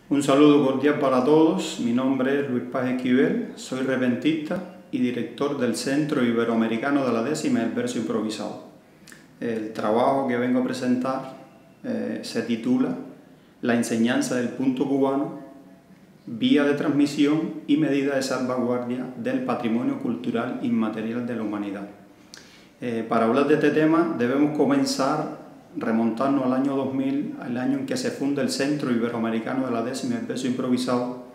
Un saludo cordial para todos, mi nombre es Luis Paz Esquivel, soy repentista y director del Centro Iberoamericano de la Décima del Verso Improvisado. El trabajo que vengo a presentar se titula La enseñanza del punto cubano, vía de transmisión y medida de salvaguardia del patrimonio cultural inmaterial de la humanidad. Para hablar de este tema debemos comenzar remontarnos al año 2000, al año en que se funda el Centro Iberoamericano de la Décima del Verso Improvisado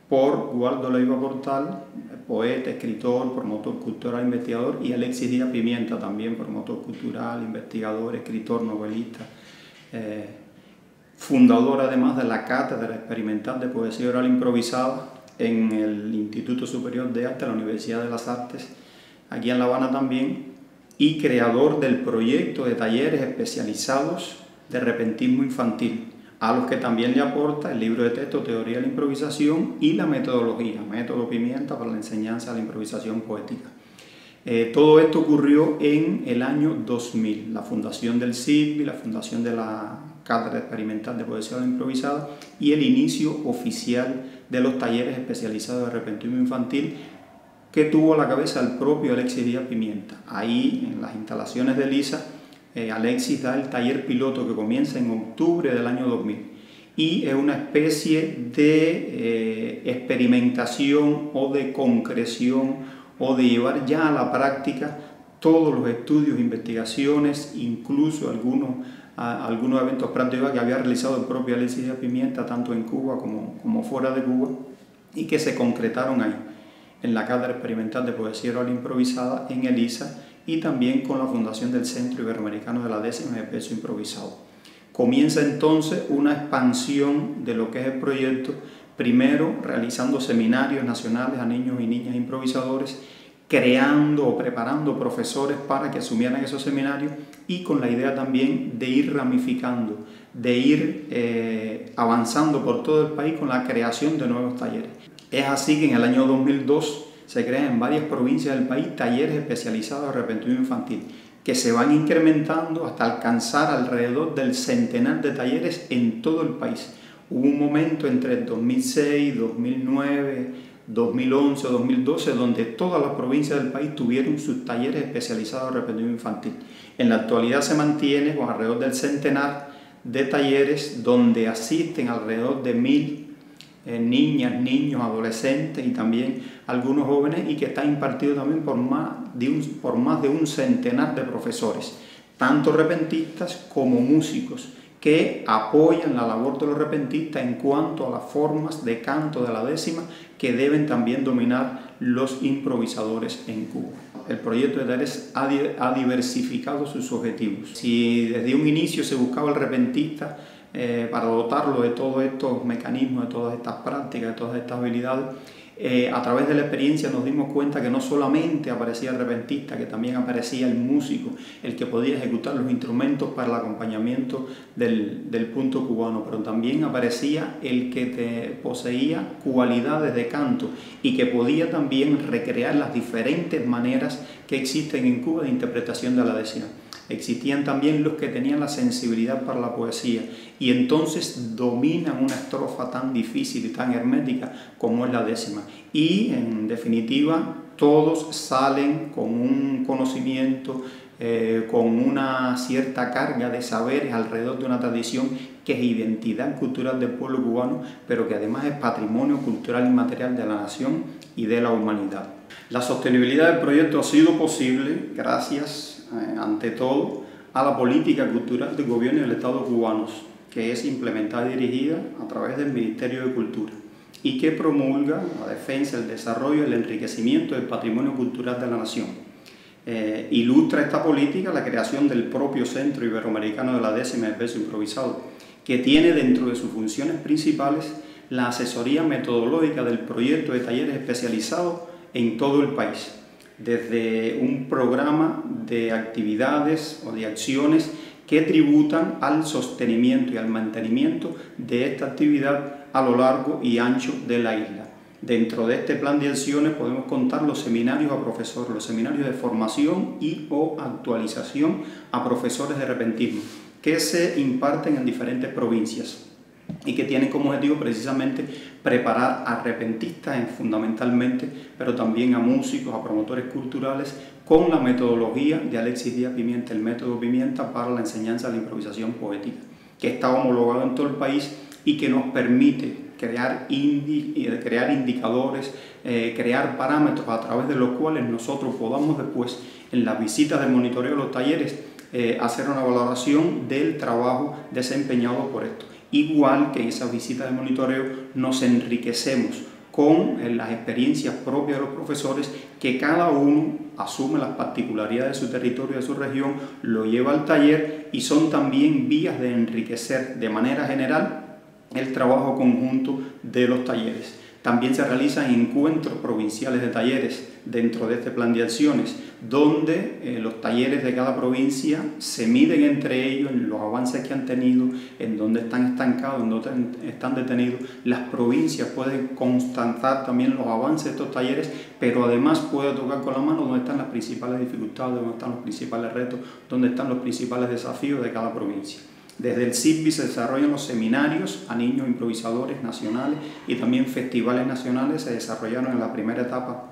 por Gualdo Leiva Portal, poeta, escritor, promotor cultural, investigador, y Alexis Díaz Pimienta, también promotor cultural, investigador, escritor, novelista, fundador además de la Cátedra Experimental de Poesía Oral Improvisada en el Instituto Superior de Arte de la Universidad de las Artes, aquí en La Habana también, y creador del proyecto de talleres especializados de repentismo infantil, a los que también le aporta el libro de texto Teoría de la Improvisación y la metodología, Método Pimienta para la enseñanza de la improvisación poética. Todo esto ocurrió en el año 2000, la fundación del CIPI, la fundación de la Cátedra Experimental de Poesía Oral Improvisada y el inicio oficial de los talleres especializados de repentismo infantil, que tuvo a la cabeza el propio Alexis Díaz Pimienta. Ahí, en las instalaciones de LISA, Alexis da el taller piloto que comienza en octubre del año 2000 y es una especie de experimentación o de concreción o de llevar ya a la práctica todos los estudios, investigaciones, incluso algunos eventos prácticos que había realizado el propio Alexis Díaz Pimienta, tanto en Cuba como fuera de Cuba, y que se concretaron ahí, en la Cátedra Experimental de Poesía Oral Improvisada en el ISA y también con la fundación del Centro Iberoamericano de la Décima del Verso Improvisado. Comienza entonces una expansión de lo que es el proyecto, primero realizando seminarios nacionales a niños y niñas improvisadores, creando o preparando profesores para que asumieran esos seminarios y con la idea también de ir ramificando, de ir avanzando por todo el país con la creación de nuevos talleres. Es así que en el año 2002 se crean en varias provincias del país talleres especializados de repentismo infantil, que se van incrementando hasta alcanzar alrededor del centenar de talleres en todo el país. Hubo un momento entre el 2006, 2009, 2011, 2012, donde todas las provincias del país tuvieron sus talleres especializados de repentismo infantil. En la actualidad se mantiene con alrededor del centenar de talleres donde asisten alrededor de 1000 niñas, niños, adolescentes y también algunos jóvenes, y que está impartido también por más de un centenar de profesores, tanto repentistas como músicos, que apoyan la labor de los repentistas en cuanto a las formas de canto de la décima que deben también dominar los improvisadores en Cuba. El proyecto de talleres ha diversificado sus objetivos. Si desde un inicio se buscaba el repentista para dotarlo de todos estos mecanismos, de todas estas prácticas, de todas estas habilidades, a través de la experiencia nos dimos cuenta que no solamente aparecía el repentista, que también aparecía el músico, el que podía ejecutar los instrumentos para el acompañamiento del punto cubano, pero también aparecía el que poseía cualidades de canto y que podía también recrear las diferentes maneras que existen en Cuba de interpretación de la décima. Existían también los que tenían la sensibilidad para la poesía y entonces dominan una estrofa tan difícil y tan hermética como es la décima. Y en definitiva todos salen con un conocimiento, con una cierta carga de saberes alrededor de una tradición que es identidad cultural del pueblo cubano, pero que además es patrimonio cultural inmaterial de la nación y de la humanidad. La sostenibilidad del proyecto ha sido posible gracias ante todo a la política cultural del gobierno y del Estado cubanos, que es implementada y dirigida a través del Ministerio de Cultura y que promulga la defensa, el desarrollo y el enriquecimiento del patrimonio cultural de la nación. Ilustra esta política la creación del propio Centro Iberoamericano de la Décima del Verso Improvisado, que tiene dentro de sus funciones principales la asesoría metodológica del proyecto de talleres especializados en todo el país, desde un programa de actividades o de acciones que tributan al sostenimiento y al mantenimiento de esta actividad a lo largo y ancho de la isla. Dentro de este plan de acciones podemos contar los seminarios a profesores, los seminarios de formación y o actualización a profesores de repentismo, que se imparten en diferentes provincias. y que tienen como objetivo precisamente preparar a repentistas fundamentalmente, pero también a músicos, a promotores culturales, con la metodología de Alexis Díaz Pimienta, el método Pimienta para la enseñanza de la improvisación poética, que está homologado en todo el país y que nos permite crear indicadores, crear parámetros a través de los cuales nosotros podamos después, en las visitas de monitoreo de los talleres, hacer una valoración del trabajo desempeñado por esto. Igual que en esas visitas de monitoreo nos enriquecemos con las experiencias propias de los profesores, que cada uno asume las particularidades de su territorio, de su región, lo lleva al taller, y son también vías de enriquecer de manera general el trabajo conjunto de los talleres. También se realizan encuentros provinciales de talleres dentro de este plan de acciones, donde los talleres de cada provincia se miden entre ellos en los avances que han tenido, en dónde están estancados, en dónde están detenidos. Las provincias pueden constatar también los avances de estos talleres, pero además puede tocar con la mano dónde están las principales dificultades, dónde están los principales retos, dónde están los principales desafíos de cada provincia. Desde el CISBI se desarrollan los seminarios a niños improvisadores nacionales, y también festivales nacionales se desarrollaron en la primera etapa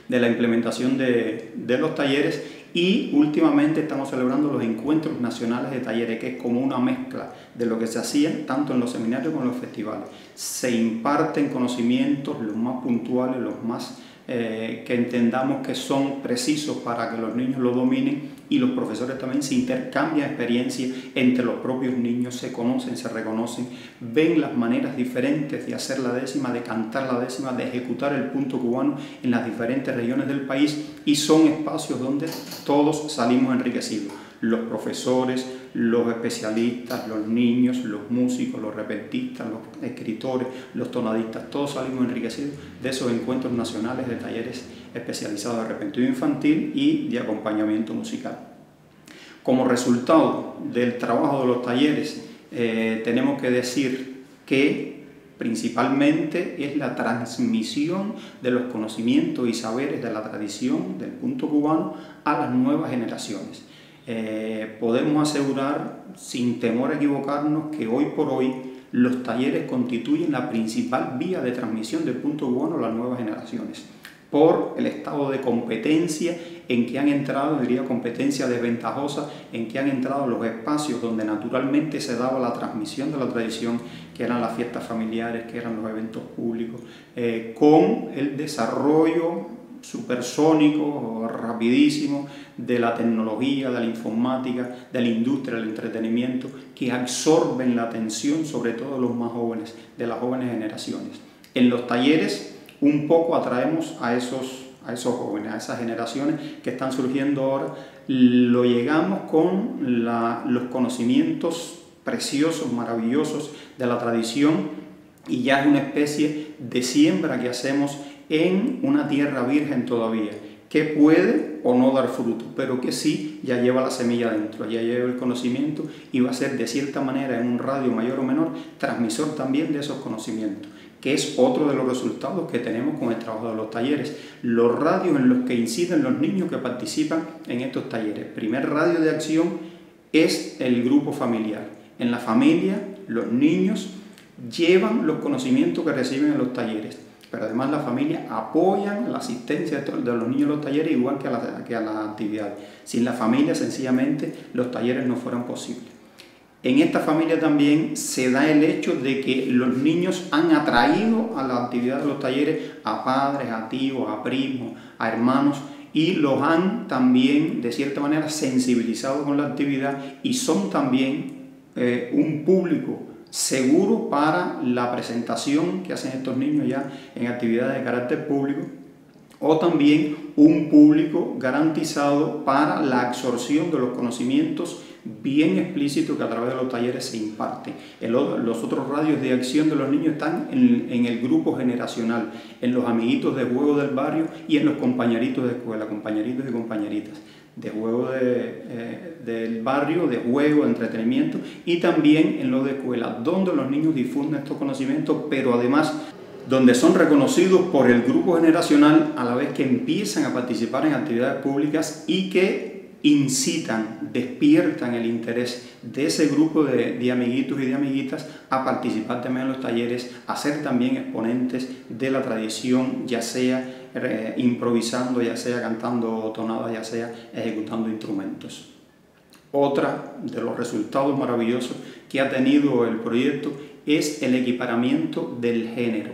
de la implementación de los talleres, y últimamente estamos celebrando los encuentros nacionales de talleres, que es como una mezcla de lo que se hacía tanto en los seminarios como en los festivales. Se imparten conocimientos los más puntuales, los más que entendamos que son precisos para que los niños lo dominen, y los profesores también se intercambian experiencias entre los propios niños, se conocen, se reconocen, ven las maneras diferentes de hacer la décima, de cantar la décima, de ejecutar el punto cubano en las diferentes regiones del país, y son espacios donde todos salimos enriquecidos. Los profesores, los especialistas, los niños, los músicos, los repentistas, los escritores, los tonadistas, todos salimos enriquecidos de esos encuentros nacionales de talleres especializados de repertorio infantil y de acompañamiento musical. Como resultado del trabajo de los talleres, tenemos que decir que principalmente es la transmisión de los conocimientos y saberes de la tradición del punto cubano a las nuevas generaciones. Podemos asegurar, sin temor a equivocarnos, que hoy por hoy los talleres constituyen la principal vía de transmisión del punto cubano a las nuevas generaciones, por el estado de competencia en que han entrado, diría competencia desventajosa, en que han entrado los espacios donde naturalmente se daba la transmisión de la tradición, que eran las fiestas familiares, que eran los eventos públicos, con el desarrollo supersónico, rapidísimo, de la tecnología, de la informática, de la industria del entretenimiento, que absorben la atención, sobre todo de los más jóvenes, de las jóvenes generaciones. En los talleres un poco atraemos a esos jóvenes, a esas generaciones que están surgiendo ahora, lo llegamos con los conocimientos preciosos, maravillosos de la tradición, y ya es una especie de siembra que hacemos en una tierra virgen todavía, que puede o no dar fruto, pero que sí ya lleva la semilla dentro, ya lleva el conocimiento, y va a ser de cierta manera, en un radio mayor o menor, transmisor también de esos conocimientos, que es otro de los resultados que tenemos con el trabajo de los talleres. Los radios en los que inciden los niños que participan en estos talleres. El primer radio de acción es el grupo familiar. En la familia, los niños llevan los conocimientos que reciben en los talleres, pero además la familia apoyan la asistencia de los niños a los talleres, igual que a las actividades. Sin la familia, sencillamente, los talleres no fueran posibles. En esta familia también se da el hecho de que los niños han atraído a la actividad de los talleres a padres, a tíos, a primos, a hermanos, y los han también, de cierta manera, sensibilizado con la actividad, y son también un público seguro para la presentación que hacen estos niños ya en actividades de carácter público, o también un público garantizado para la absorción de los conocimientos bien explícitos que a través de los talleres se imparten. Los otros radios de acción de los niños están en el grupo generacional, en los amiguitos de juego del barrio y en los compañeritos de escuela, compañeritos y compañeritas, de juego del barrio, de juego, de entretenimiento, y también en los de escuela, donde los niños difunden estos conocimientos, pero además donde son reconocidos por el grupo generacional a la vez que empiezan a participar en actividades públicas, y que incitan, despiertan el interés de ese grupo de amiguitos y de amiguitas a participar también en los talleres, a ser también exponentes de la tradición, ya sea improvisando, ya sea cantando tonadas, ya sea ejecutando instrumentos. Otra de los resultados maravillosos que ha tenido el proyecto es el equiparamiento del género.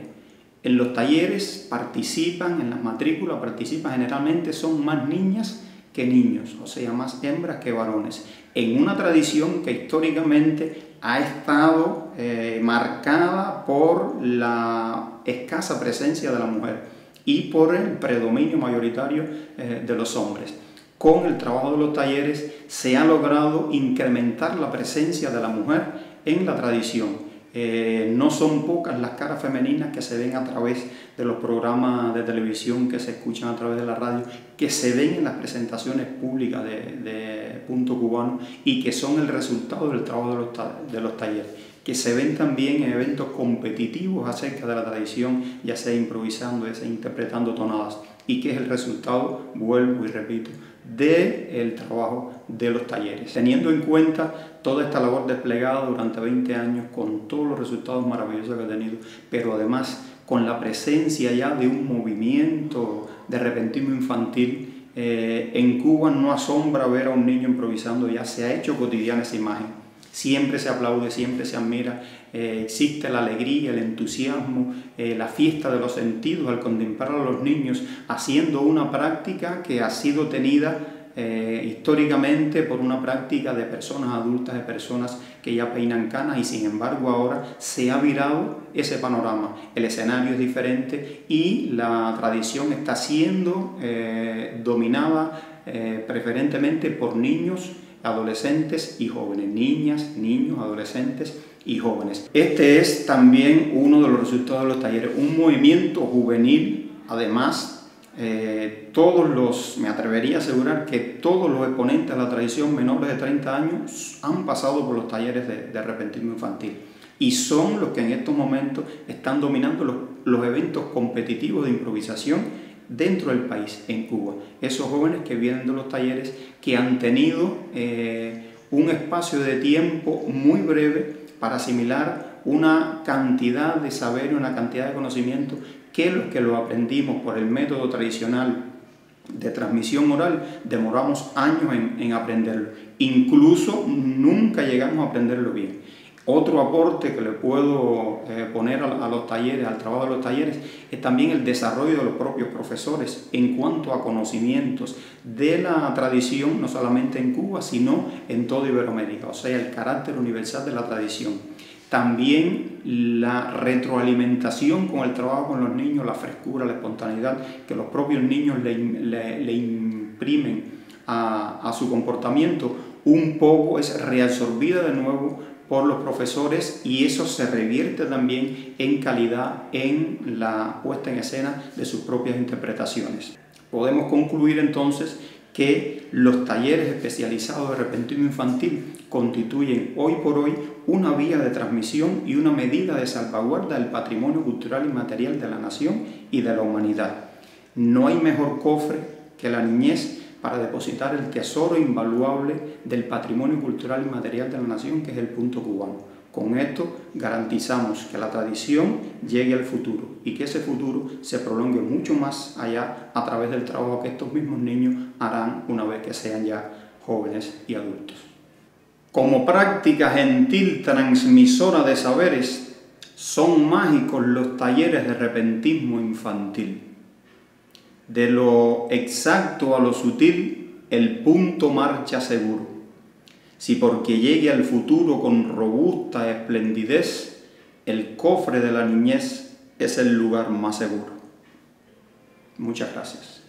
En los talleres participan, en las matrículas participan generalmente son más niñas que niños, o sea, más hembras que varones, en una tradición que históricamente ha estado marcada por la escasa presencia de la mujer y por el predominio mayoritario de los hombres. Con el trabajo de los talleres se ha logrado incrementar la presencia de la mujer en la tradición. No son pocas las caras femeninas que se ven a través de los programas de televisión, que se escuchan a través de la radio, que se ven en las presentaciones públicas de Punto Cubano y que son el resultado del trabajo de los talleres, que se ven también en eventos competitivos acerca de la tradición, ya sea improvisando, ya sea interpretando tonadas, y que es el resultado, vuelvo y repito, del trabajo de los talleres. Teniendo en cuenta toda esta labor desplegada durante 20 años, con todos los resultados maravillosos que ha tenido, pero además con la presencia ya de un movimiento de repentismo infantil, en Cuba no asombra ver a un niño improvisando, ya se ha hecho cotidiana esa imagen. Siempre se aplaude, siempre se admira, existe la alegría, el entusiasmo, la fiesta de los sentidos al contemplar a los niños haciendo una práctica que ha sido tenida históricamente por una práctica de personas adultas, de personas que ya peinan canas, y sin embargo ahora se ha virado ese panorama. El escenario es diferente y la tradición está siendo dominada preferentemente por niños, adolescentes y jóvenes, niñas, niños, adolescentes y jóvenes. Este es también uno de los resultados de los talleres, un movimiento juvenil. Además, me atrevería a asegurar que todos los exponentes de la tradición menores de 30 años han pasado por los talleres de repentismo infantil y son los que en estos momentos están dominando los eventos competitivos de improvisación dentro del país, en Cuba. Esos jóvenes que vienen de los talleres, que han tenido un espacio de tiempo muy breve para asimilar una cantidad de saber, una cantidad de conocimiento que los que lo aprendimos por el método tradicional de transmisión oral demoramos años en aprenderlo. Incluso nunca llegamos a aprenderlo bien. Otro aporte que le puedo poner a los talleres, al trabajo de los talleres, es también el desarrollo de los propios profesores en cuanto a conocimientos de la tradición, no solamente en Cuba, sino en toda Iberoamérica, o sea, el carácter universal de la tradición. También la retroalimentación con el trabajo con los niños, la frescura, la espontaneidad que los propios niños le imprimen a su comportamiento, un poco es reabsorbida de nuevo por los profesores, y eso se revierte también en calidad en la puesta en escena de sus propias interpretaciones. Podemos concluir entonces que los talleres especializados de repentismo infantil constituyen hoy por hoy una vía de transmisión y una medida de salvaguarda del patrimonio cultural y material de la nación y de la humanidad. No hay mejor cofre que la niñez para depositar el tesoro invaluable del patrimonio cultural y material de la nación, que es el Punto Cubano. Con esto garantizamos que la tradición llegue al futuro y que ese futuro se prolongue mucho más allá a través del trabajo que estos mismos niños harán una vez que sean ya jóvenes y adultos. Como práctica gentil transmisora de saberes, son mágicos los talleres de repentismo infantil. De lo exacto a lo sutil, el punto marcha seguro. Si porque llegue al futuro con robusta esplendidez, el cofre de la niñez es el lugar más seguro. Muchas gracias.